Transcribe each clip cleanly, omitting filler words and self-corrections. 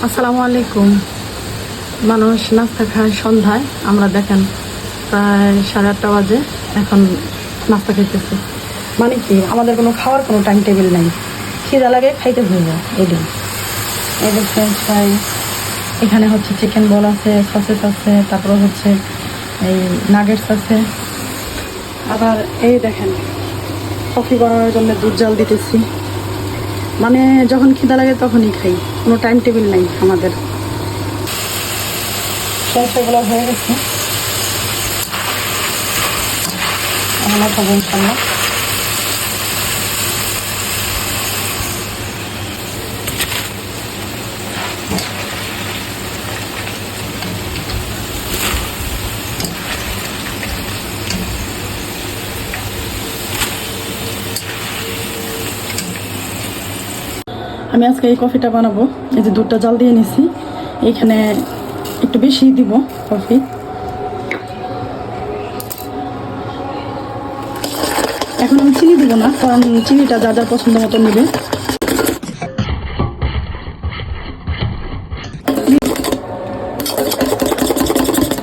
আসসালামু আলাইকুম। মানুষ নাস্তা খায় সন্ধ্যায়, আমরা দেখেন প্রায় 8:30 বাজে এখন নাস্তা খাইতেছি। মানে কি আমাদের কোনো খাওয়ার কোনো টাইম টেবিল নাই, খিদা লাগে খাইতে হইব। এই যে ফ্রেঞ্চ ফ্রাই, এখানে হচ্ছে চিকেন বল আছে, সসেস আছে, তারপরে হচ্ছে এই নাগেটস আছে। আবার এই দেখেন কফি বানানোর জন্য দুধ জাল দিতেছি। মানে যখন খিদা লাগে তখনই খাই, কোনো টাইম টেবিল নাই আমাদের। সরষেগুলো হয়ে গেছে, আমরা খাবো ইনশাল্লাহ। আমি আজকে এই কফিটা বানাবো। এই যে দুধটা জাল দিয়ে নিছি, এইখানে একটু বেশি দিব কফি। এখন আমি চিনি দিব না, কারণ চিনিটা যা যার পছন্দ মতো নেবে।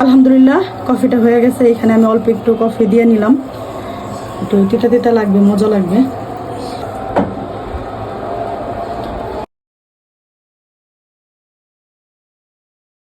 আলহামদুলিল্লাহ কফিটা হয়ে গেছে। এখানে আমি অল্প একটু কফি দিয়ে নিলাম, একটু তিতা তিতা লাগবে, মজা লাগবে।